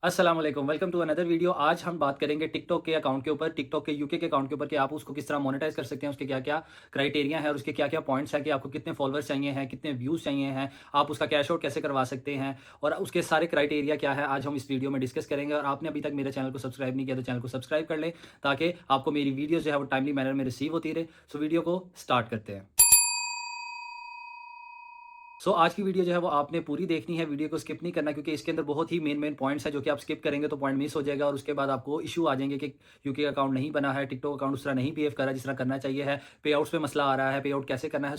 अस्सलाम वालेकुम, welcome to another video. आज हम बात करेंगे टिकटॉक के अकाउंट के ऊपर, टिकटॉक के यूके के अकाउंट के ऊपर कि आप उसको किस तरह मोनेटाइज कर सकते हैं, उसके क्या-क्या क्राइटेरिया है और उसके क्या-क्या पॉइंट्स हैं कि आपको कितने फॉलोअर्स चाहिए हैं, कितने व्यूज़ चाहिए हैं, आप उसका कैश आउट कैसे करवा सकते हैं और उसके सारे क्राइटेरिया क्या है, आज हम इस वीडियो में डिस्कस करेंगे। और आपने अभी तक मेरे चैनल को सब्सक्राइब नहीं किया तो चैनल को सब्सक्राइब कर लें, ताकि आपको मेरी वीडियोज़ जो है वो टाइमली मैनर में रिसीव होती रहे। सो वीडियो को स्टार्ट करते हैं। आज की वीडियो जो है वो आपने पूरी देखनी है, वीडियो को स्किप नहीं करना, क्योंकि इसके अंदर बहुत ही मेन पॉइंट्स हैं जो कि आप स्किप करेंगे तो पॉइंट मिस हो जाएगा और उसके बाद आपको इश्यू आ जाएंगे कि यूके अकाउंट नहीं बना है, टिकटॉक अकाउंट उस तरह नहीं बिहेव कर रहा है जिस तरह करना चाहिए है, पे आउट्स पे मसला आ रहा है, पे आउट कैसे करना है।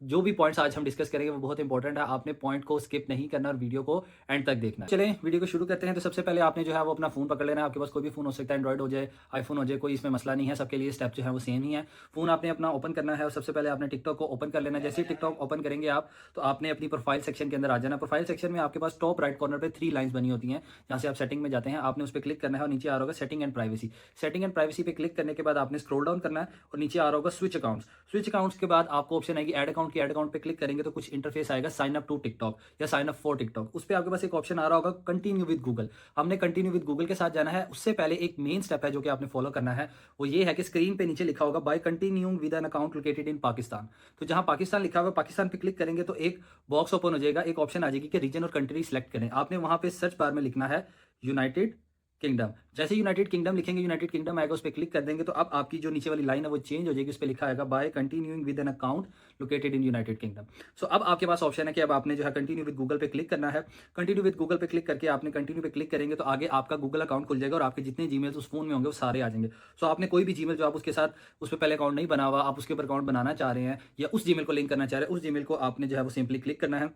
जो भी पॉइंट्स आज हम डिस्कस करेंगे वो बहुत इंपॉर्टेंट है, आपने पॉइंट को स्किप नहीं करना और वीडियो को एंड तक देखना है। चलें वीडियो को शुरू करते हैं। तो सबसे पहले आपने जो है वो अपना फोन पकड़ लेना है। आपके पास कोई भी फोन हो सकता है, एंड्रॉइड हो जाए, आईफोन हो जाए, कोई इसमें मसला नहीं है, सबके लिए स्टेप जो है वो सेम ही है। फोन आपने अपना ओपन करना है और सबसे पहले आपने टिकटॉक को ओपन कर लेना है। जैसे ही टिकटॉक ओपन करेंगे आप, तो आपने अपनी प्रोफाइल सेक्शन के अंदर आ जाना। प्रोफाइल सेक्शन में आपके पास टॉप राइट कॉर्नर पे 3 लाइंस बनी होती हैं, जहां से आप सेटिंग में जाते हैं, आपने उस पर क्लिक करना है और नीचे आ रहा होगा setting and privacy. Setting and privacy पे क्लिक करने के बाद आपने स्क्रॉल डाउन करना है और नीचे आ रहा होगा स्विच अकाउंट्स। स्विच अकाउंट्स के बाद आपको ऑप्शन आएगी ऐड अकाउंट की। ऐड अकाउंट पे क्लिक करेंगे तो कुछ इंटरफेस आएगा साइन अप टू टिकटॉक या साइन अप फॉर टिकटॉक। उस पर आपके पास एक ऑप्शन आ रहा होगा कंटिन्यू विद गूगल। हमने कंटिन्यू विद गूगल के साथ जाना है। उससे पहले एक मेन स्टेप है जो कि आपने फॉलो करना है, वो ये है कि स्क्रीन पे नीचे लिखा होगा by continuing with an account located in Pakistan. तो जहां पाकिस्तान लिखा हुआ, पाकिस्तान पे क्लिक करेंगे तो एक बॉक्स ओपन हो जाएगा, एक ऑप्शन आ जाएगी कि रीजन और कंट्री सेलेक्ट करें। आपने वहां पे सर्च बार में लिखना है यूनाइटेड किंगडम। जैसे यूनाइटेड किंगडम लिखेंगे, यूनाइटेड किंगडम आएगा, उस पर क्लिक कर देंगे तो अब आपकी जो नीचे वाली लाइन है वो चेंज हो जाएगी। उस पर लिखा आएगा by continuing with an account located in United Kingdom. अब आपके पास ऑप्शन है कि अब आपने जो है कंटिन्यू विद गूगल पे क्लिक करना है। कंटिन्यू विद गूगल पे क्लिक करके आपने कंटिन्यू पे क्लिक करेंगे तो आगे आपका गूगल अकाउंट खुल जाएगा और आपके जितने जीमेल उस फोन में होंगे वो सारे आ जाएंगे। आपने कोई भी जीमेल जो आप उसके साथ उस पर पहले अकाउंट नहीं बना हुआ, आप उसके ऊपर अकाउंट बनाना चाह रहे हैं या उस जीमेल को लिंक करना चाह रहे हैं, उस जीमेल को आपने जो है वो सिंपली क्लिक करना है।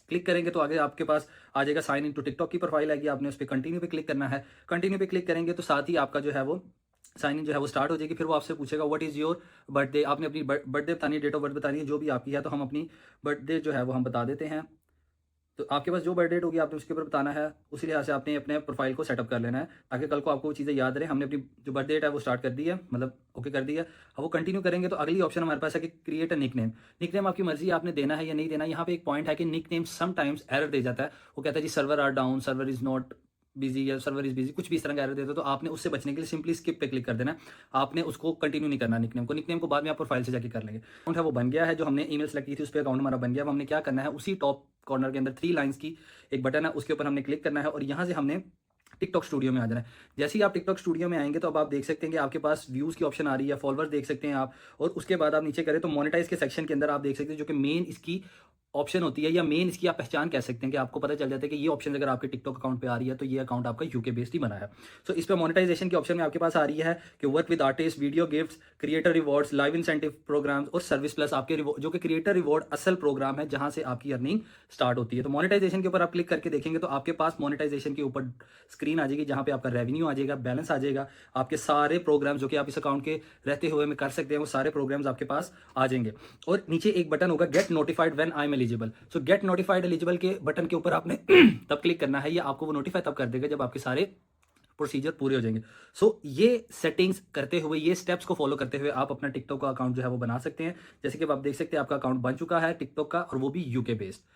क्लिक करेंगे तो आगे आपके पास आ जाएगा साइन इन टू टिकटॉक की प्रोफाइल आएगी, आपने उस पर कंटिन्यू पे क्लिक करना है। कंटिन्यू पे क्लिक करेंगे तो साथ ही आपका जो है वो साइन इन जो है वो स्टार्ट हो जाएगी। फिर वो आपसे पूछेगा व्हाट इज़ योर बर्थडे। आपने अपनी बर्थडे बतानी है, डेट ऑफ बर्थ बतानी है, जो भी आपकी है। तो हम अपनी बर्थडे जो है वो हम बता देते हैं। तो आपके पास जो बर्थ डेट होगी आपने उसके ऊपर बताना है। उसी लिहाज से आपने अपने प्रोफाइल को सेटअप कर लेना है, ताकि कल को आपको वो चीज़ें याद रहे। हमने अपनी जो बर्थ डेट है वो स्टार्ट कर दी है, मतलब ओके कर दी है। अब वो कंटिन्यू करेंगे तो अगली ऑप्शन हमारे पास है कि create a nickname. Nickname आपकी मर्जी, आपने देना है या नहीं देना। यहाँ पे एक पॉइंट है कि निक नेम समटाइम्स एरर दे जाता है। वो कहता है जी server are down, server is not busy या सर्वर इज बिजी, कुछ भी इस तरह का एरर देता है। तो आपने उससे बचने के लिए सिंपली स्किप पे क्लिक कर देना है। आपने उसको कंटिन्यू नहीं करना निकनेम को। निकनेम को बाद में आप प्रोफाइल से जाके कर लेंगे। अकाउंट है वो बन गया है, जो हमने ईमेल सेलेक्ट की थी उस पर अकाउंट हमारा बन गया। अब हमने क्या करना है, उसी टॉप कॉर्नर के अंदर 3 लाइंस की एक बटन है, उसके ऊपर हमने क्लिक करना है और यहाँ से हमने टिकटॉक स्टूडियो में आ जाना है। जैसे ही आप टिकटॉक स्टूडियो में आएंगे तो अब आप देख सकते हैं कि आपके पास व्यूज़ की ऑप्शन आ रही है, फॉलोअर्स देख सकते हैं आप। और उसके बाद आप नीचे करें तो मोनेटाइज के सेक्शन के अंदर आप देख सकते हैं, जो कि मेन इसकी ऑप्शन होती है या मेन इसकी आप पहचान कह सकते हैं, कि आपको पता चल जाता है कि ये ऑप्शन अगर आपके टिकटॉक अकाउंट पे आ रही है तो ये अकाउंट आपका यूके बेस्ड ही बना है। इस पर मोनेटाइजेशन के ऑप्शन में आपके पास आ रही है कि work with artist, video gifts, creator rewards, live incentive programs और सर्विस प्लस आपके जो कि क्रिएटर रिवॉर्ड असल प्रोग्राम है जहां से आपकी अर्निंग स्टार्ट होती है। तो मोनेटाइजेशन के ऊपर आप क्लिक करके देखेंगे तो आपके पास मोनेटाइजेशन के ऊपर स्क्रीन आ जाएगी, जहां पे आपका रेवेन्यू आ जाएगा, बैलेंस आ जाएगा, आपके सारे प्रोग्राम जो कि आप इस अकाउंट के रहते हुए में कर सकते हैं वो सारे प्रोग्राम्स आपके पास आ जाएंगे। और नीचे एक बटन होगा get notified when I am eligible. Get notified eligible के बटन के ऊपर आपने तब क्लिक करना है, या आपको वो नोटिफाई तब कर देगा जब आपके सारे प्रोसीजर पूरे हो जाएंगे। ये सेटिंग्स करते हुए, ये स्टेप्स को फॉलो करते हुए आप अपना टिकटॉक का अकाउंट जो है वो बना सकते हैं। जैसे कि आप देख सकते हैं आपका अकाउंट बन चुका है टिकटॉक का, और वो भी यूके बेस्ड।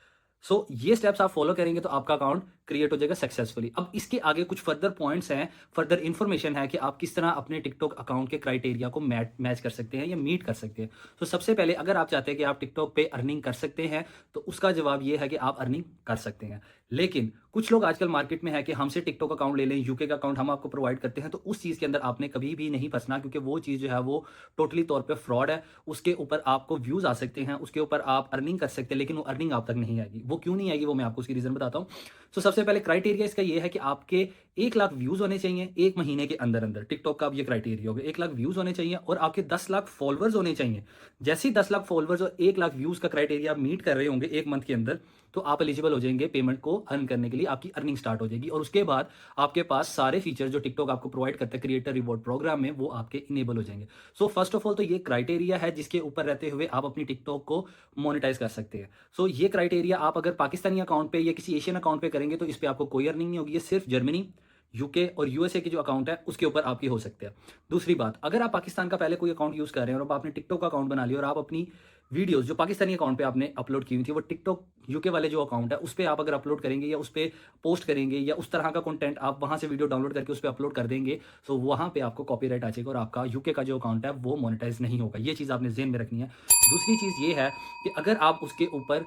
ये स्टेप्स आप फॉलो करेंगे तो आपका अकाउंट क्रिएट हो जाएगा सक्सेसफुली। अब इसके आगे कुछ फर्दर पॉइंट्स हैं, फर्दर इंफॉर्मेशन है कि आप किस तरह अपने टिकटॉक अकाउंट के क्राइटेरिया को मैच कर सकते हैं या मीट कर सकते हैं। सबसे पहले अगर आप चाहते हैं कि आप टिकटॉक पे अर्निंग कर सकते हैं तो उसका जवाब ये है कि आप अर्निंग कर सकते हैं। लेकिन कुछ लोग आजकल मार्केट में है कि हमसे टिकटॉक अकाउंट ले लें, यूके का अकाउंट हम आपको प्रोवाइड करते हैं, तो उस चीज़ के अंदर आपने कभी भी नहीं फंसना, क्योंकि वो चीज़ जो है वो टोटली तौर पे फ्रॉड है। उसके ऊपर आपको व्यूज़ आ सकते हैं, उसके ऊपर आप अर्निंग कर सकते हैं, लेकिन वो अर्निंग आप तक नहीं आएगी। वो क्यों नहीं आएगी वो मैं आपको उसकी रीज़न बताता हूँ। सबसे पहले क्राइटेरिया इसका ये है कि आपके 1 लाख व्यूज़ होने चाहिए 1 महीने के अंदर अंदर। टिकटॉक का अब ये क्राइटेरिया होगा, 1 लाख व्यूज़ होने चाहिए और आपके 10 लाख फॉलोअर्स होने चाहिए। जैसे ही 10 लाख फॉलोअर्स और 1 लाख व्यूज़ का क्राइटेरिया आप मीट कर रहे होंगे 1 मंथ के अंदर, तो आप एलिजिबल हो जाएंगे पेमेंट को अर्न करने के लिए, आपकी अर्निंग स्टार्ट हो जाएगी। और उसके बाद आपके पास सारे फीचर जो टिकटॉक आपको प्रोवाइड करता है क्रिएटर रिवॉर्ड प्रोग्राम में, वो आपके इनेबल हो जाएंगे। फर्स्ट ऑफ ऑल तो ये क्राइटेरिया है जिसके ऊपर रहते हुए आप अपनी टिकटॉक को मोनेटाइज कर सकते हैं। ये क्राइटेरिया आप अगर पाकिस्तानी अकाउंट पे या किसी एशियन अकाउंट पे करेंगे तो इस पर आपको कोई अर्निंग नहीं होगी। ये सिर्फ जर्मनी, यूके और यूएसए के जो अकाउंट है उसके ऊपर आपकी हो सकते हैं। दूसरी बात, अगर आप पाकिस्तान का पहले कोई अकाउंट यूज़ कर रहे हैं और अब आपने टिकटॉक का अकाउंट बना लिया और आप अपनी वीडियोज़ जो पाकिस्तानी अकाउंट पे आपने अपलोड की हुई थी, वो टिकटॉक यूके वाले जो अकाउंट है, उस पे आप अगर अपलोड करेंगे या उस पे पोस्ट करेंगे या उस तरह का कंटेंट आप वहाँ से वीडियो डाउनलोड करके उस पे अपलोड कर देंगे, सो वहाँ पे आपको कॉपीराइट आ जाएगा और आपका यूके का जो अकाउंट है, वो मोनेटाइज़ नहीं होगा। ये चीज़ आपने ज़हन में रखनी है। दूसरी चीज़ ये है कि अगर आप उसके ऊपर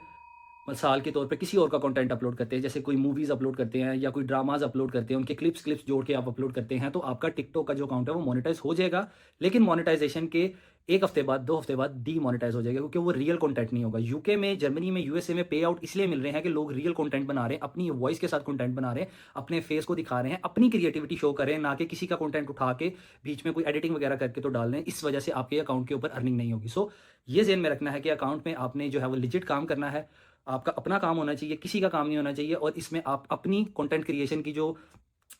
मिसाल के तौर पे किसी और का कंटेंट अपलोड करते हैं, जैसे कोई मूवीज़ अपलोड करते हैं या कोई ड्रामाज़ अपलोड करते हैं, उनके क्लिप्स जोड़ के आप अपलोड करते हैं, तो आपका टिकटॉक का जो अकाउंट है वो मोनेटाइज़ हो जाएगा, लेकिन मोनेटाइज़ेशन के 1 हफ्ते बाद, 2 हफ्ते बाद डीमोनेटाइज़ हो जाएगा, क्योंकि वो रियल कंटेंट नहीं होगा। यूके में, जर्मनी में, यूएसए में पे आउट इसलिए मिल रहे हैं कि लोग रियल कंटेंट बना रहे हैं, अपनी वॉइस के साथ कंटेंट बना रहे हैं, अपने फेस को दिखा रहे हैं, अपनी क्रिएटिविटी शो कर रहे हैं, ना कि किसी का कंटेंट उठा के बीच में कोई एडिटिंग वगैरह करके तो डाल रहे हैं। इस वजह से आपके अकाउंट के ऊपर अर्निंग नहीं होगी। सो ये ज़हन में रखना है कि अकाउंट में आपने जो है वो लेजिट काम करना है, आपका अपना काम होना चाहिए, किसी का काम नहीं होना चाहिए, और इसमें आप अपनी कंटेंट क्रिएशन की जो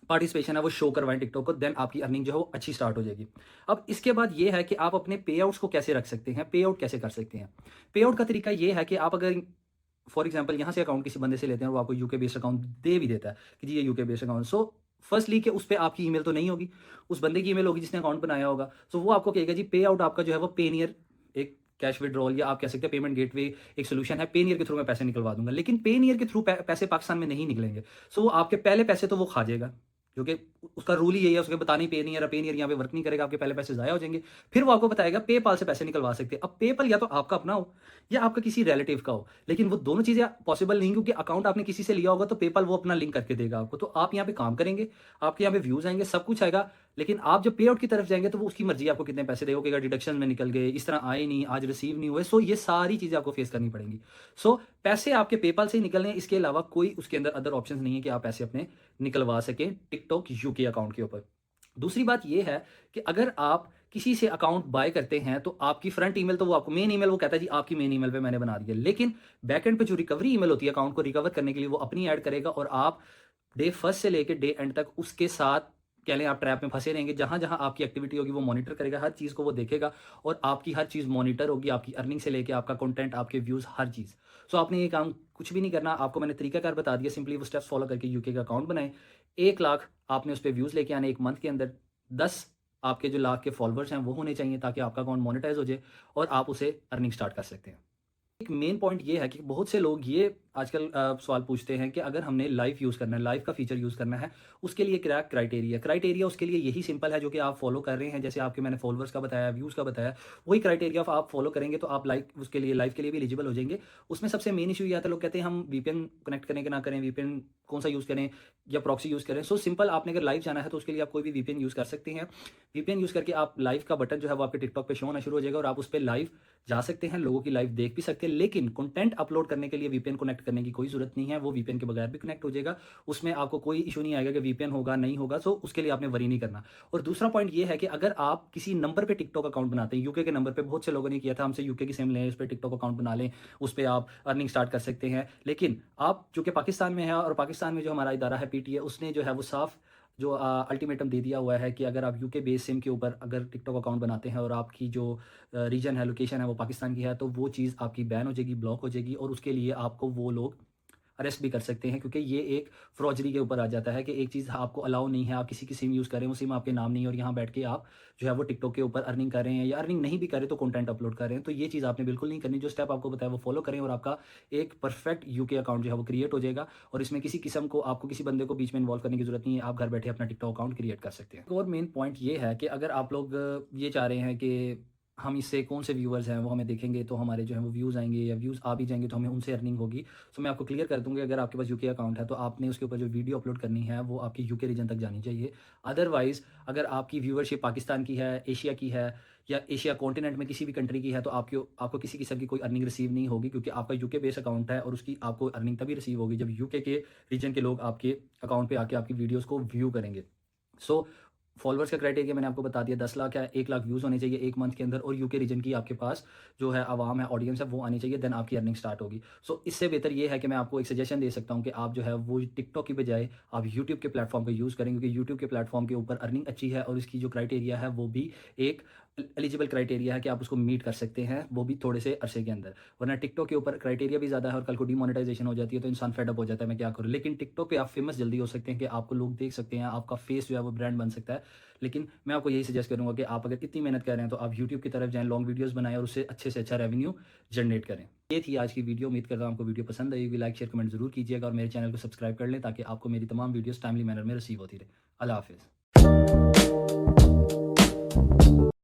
पार्टिसिपेशन है वो शो करवाएं टिकटॉक को, देन आपकी अर्निंग जो है वो अच्छी स्टार्ट हो जाएगी। अब इसके बाद ये है कि आप अपने पे आउट्स को कैसे रख सकते हैं, पे आउट कैसे कर सकते हैं। पे आउट का तरीका ये है कि आप अगर फॉर एग्जांपल यहाँ से अकाउंट किसी बंदे से लेते हैं और वो आपको यूके बेस्ड अकाउंट दे भी देता है कि जी ये UK based account, so firstly कि उस पे आपकी ईमेल तो नहीं होगी, उस बंदे की ईमेल होगी जिसने अकाउंट बनाया होगा। सो वो आपको कहेगा जी पे आउट आपका जो है वो पेनियर, एक कैश विड्रॉल या आप कह सकते हैं पेमेंट गेटवे एक सोल्यूशन है, पेनियर के थ्रू मैं पैसे निकलवा दूंगा, लेकिन पेनियर के थ्रू पैसे पाकिस्तान में नहीं निकलेंगे। सो वो आपके पहले पैसे तो वो खा जाएगा, क्योंकि उसका रूल ही यही है, उसके बताना ही पेनियर है, पेनियर यहाँ पे वर्क नहीं करेगा, आपके पहले पैसे ज़ाया हो जाएंगे। फिर वो आपको बताएगा पेपाल से पैसे निकलवा सकते हैं। अब पेपल या तो आपका अपना हो या आपका किसी रिलेटिव का हो, लेकिन वो दोनों चीज़ें पॉसिबल नहीं, क्योंकि अकाउंट आपने किसी से लिया होगा तो पेपल वो अपना लिंक करके देगा आपको। तो आप यहाँ पे काम करेंगे, आपके यहाँ पे व्यूज़ आएंगे, सब कुछ आएगा, लेकिन आप जब पे आउट की तरफ जाएंगे तो वो उसकी मर्जी आपको कितने पैसे देगा, कहेगा डिडक्शन में निकल गए, इस तरह आए नहीं, आज रिसीव नहीं हुए। सो ये सारी चीज़ें आपको फेस करनी पड़ेंगी। सो पैसे आपके पेपाल से ही निकलने हैं, इसके अलावा कोई उसके अंदर अदर ऑप्शन नहीं है कि आप पैसे अपने निकलवा सकें टिकटॉक यूके अकाउंट के ऊपर। दूसरी बात ये है कि अगर आप किसी से अकाउंट बाय करते हैं तो आपकी फ्रंट ईमेल तो वो आपको मेन ईमेल वो कहता है जी आपकी मेन ईमेल पे मैंने बना दिया, लेकिन बैकएंड पे जो रिकवरी ईमेल होती है अकाउंट को रिकवर करने के लिए वो अपनी ऐड करेगा, और आप डे फर्स्ट से लेकर डे एंड तक उसके साथ कह लें आप ट्रैप में फंसे रहेंगे। जहां जहां आपकी एक्टिविटी होगी वो मॉनिटर करेगा, हर चीज़ को वो देखेगा, और आपकी हर चीज़ मॉनिटर होगी, आपकी अर्निंग से लेके आपका कंटेंट, आपके व्यूज़, हर चीज़। सो आपने ये काम कुछ भी नहीं करना, आपको मैंने तरीकाकार बता दिया, सिंपली वो स्टेप्स फॉलो करके यूके का अकाउंट बनाएं। 1 लाख आपने उस पर व्यूज़ लेके आने 1 मंथ के अंदर, 10 आपके जो लाख के फॉलोअर्स हैं वो होने चाहिए, ताकि आपका अकाउंट मोनेटाइज हो जाए और आप उसे अर्निंग स्टार्ट कर सकते हैं। एक मेन पॉइंट ये है कि बहुत से लोग ये आजकल सवाल पूछते हैं कि अगर हमने लाइव यूज़ करना है, लाइव का फीचर यूज़ करना है, उसके लिए क्या क्राइटेरिया उसके लिए यही सिंपल है जो कि आप फॉलो कर रहे हैं। जैसे आपके मैंने फॉलोअर्स का बताया, व्यूज़ का बताया, वही क्राइटेरिया आप फॉलो करेंगे तो आप लाइव उसके लिए लाइव के लिए भी एलिजिबल हो जाएंगे। उसमें सबसे मेन इशू ये आता है, लोग कहते हैं हम वीपीएन कनेक्ट करें कि ना करें, वीपीएन कौन सा यूज़ करें या प्रॉक्सी यूज़ करें। सो सिंपल, आपने अगर लाइव जाना है तो उसके लिए आप कोई भी वीपीएन यूज़ कर सकते हैं। वीपीएन यूज़ करके आप लाइव का बटन जो है वो आपके टिकटॉक पे शो होना शुरू हो जाएगा और आप उस पर लाइव जा सकते हैं, लोगों की लाइव देख भी सकते हैं। लेकिन कंटेंट अपलोड करने के लिए वीपीएन कनेक्ट करने की कोई ज़रूरत नहीं है, वो वीपीएन के बगैर भी कनेक्ट हो जाएगा। उसमें आपको कोई इशू नहीं आएगा कि वीपीएन होगा नहीं होगा, सो उसके लिए आपने वरी नहीं करना। और दूसरा पॉइंट ये है कि अगर आप किसी नंबर पे टिकटॉक अकाउंट बनाते हैं, यूके के नंबर पे, बहुत से लोगों ने किया था हमसे, यूके की सिम लें, उस पर टिकटॉक अकाउंट बना लें, उस पर आप अर्निंग स्टार्ट कर सकते हैं। लेकिन आप जो कि पाकिस्तान में है, और पाकिस्तान में जो हमारा इदारा है पीटीए, उसने जो है वो साफ जो अल्टीमेटम दे दिया हुआ है कि अगर आप यूके बेस सिम के ऊपर अगर टिकटॉक अकाउंट बनाते हैं और आपकी जो रीजन है, लोकेशन है वो पाकिस्तान की है, तो वो चीज़ आपकी बैन हो जाएगी, ब्लॉक हो जाएगी, और उसके लिए आपको वो लोग अरेस्ट भी कर सकते हैं, क्योंकि ये एक फ्रॉडरी के ऊपर आ जाता है कि एक चीज़ आपको अलाउ नहीं है, आप किसी की सिम यूज़ करें, वो सिम आपके नाम नहीं है, और यहाँ बैठ के आप जो है वो टिकटॉक के ऊपर अर्निंग कर रहे हैं, या अर्निंग नहीं भी करें तो कंटेंट अपलोड कर रहे हैं। तो ये चीज़ आपने बिल्कुल नहीं करनी। जो स्टेप आपको बताया वो फॉलो करें और आपका एक परफेक्ट यूके अकाउंट जो है वो क्रिएट हो जाएगा, और इसमें किसी किस्म को आपको किसी बंदे को बीच में इन्वॉल्व करने की जरूरत नहीं है, आप घर बैठे अपना टिकटॉक अकाउंट क्रिएट कर सकते हैं। एक और मेन पॉइंट ये है कि अगर आप लोग ये चाह रहे हैं कि हम इससे कौन से व्यूअर्स हैं वो हमें देखेंगे तो हमारे जो है वो व्यूज़ आएंगे, या व्यूज़ आ भी जाएंगे तो हमें उनसे अर्निंग होगी। तो मैं आपको क्लियर कर दूंगा, अगर आपके पास यूके अकाउंट है तो आपने उसके ऊपर जो वीडियो अपलोड करनी है वो आपकी यूके रीजन तक जानी चाहिए। अदरवाइज़ अगर आपकी व्यूअरशिप पाकिस्तान की है, एशिया की है, या एशिया कॉन्टिनेंट में किसी भी कंट्री की है, तो आपको किसी किस्म की कोई अर्निंग रिसीव नहीं होगी, क्योंकि आपका यूके बेस अकाउंट है, और उसकी आपको अर्निंग तभी रिसीव होगी जब यूके के रीजन के लोग आपके अकाउंट पे आके आपकी वीडियोज़ को व्यू करेंगे। सो फॉलोअर्स का क्राइटेरिया मैंने आपको बता दिया, 10 लाख है, 1 लाख व्यूज़ होने चाहिए 1 मंथ के अंदर, और यूके रीजन की आपके पास जो है आवाम है, ऑडियंस है, वो आनी चाहिए, देन आपकी अर्निंग स्टार्ट होगी। सो इससे बेहतर ये है कि मैं आपको एक सजेशन दे सकता हूँ कि आप जो है वो टिकटॉक की बजाय आप यूट्यूब के प्लेटफॉर्म का यूज़ करें, क्योंकि यूट्यूब के प्लेटफॉर्म के ऊपर अर्निंग अच्छी है, और इसकी जो क्राइटेरिया है वो भी एक एलिजिबल क्राइटेरिया है कि आप उसको मीट कर सकते हैं, वो भी थोड़े से अरसे के अंदर। वरना टिकटॉक के ऊपर क्राइटेरिया भी ज़्यादा है और कल को डिमोनेटाइजेशन हो जाती है तो इंसान फेड अप हो जाता है, मैं क्या करूँ? लेकिन टिकटॉक पे आप फेमस जल्दी हो सकते हैं कि आपको लोग देख सकते हैं, आपका फेस जो है वो ब्रांड बन सकता है। लेकिन मैं आपको यही सजेस्ट करूँगा कि आप अगर इतनी मेहनत कर रहे हैं तो आप यूट्यूब की तरफ जाएँ, लॉन्ग वीडियोज़ बनाएँ और उससे अच्छे से अच्छा रेवेन्यू जनरेट करें। ये थी आज की वीडियो, उम्मीद करता हूँ आपको वीडियो पसंद आई होगी। लाइक, शेयर, कमेंट ज़रूर कीजिएगा और मेरे चैनल को सब्सक्राइब कर लें ताकि आपको मेरी तमाम वीडियोज़ टाइमली मैनर में रिसीव होती रहे। अल्लाह हाफ़िज़।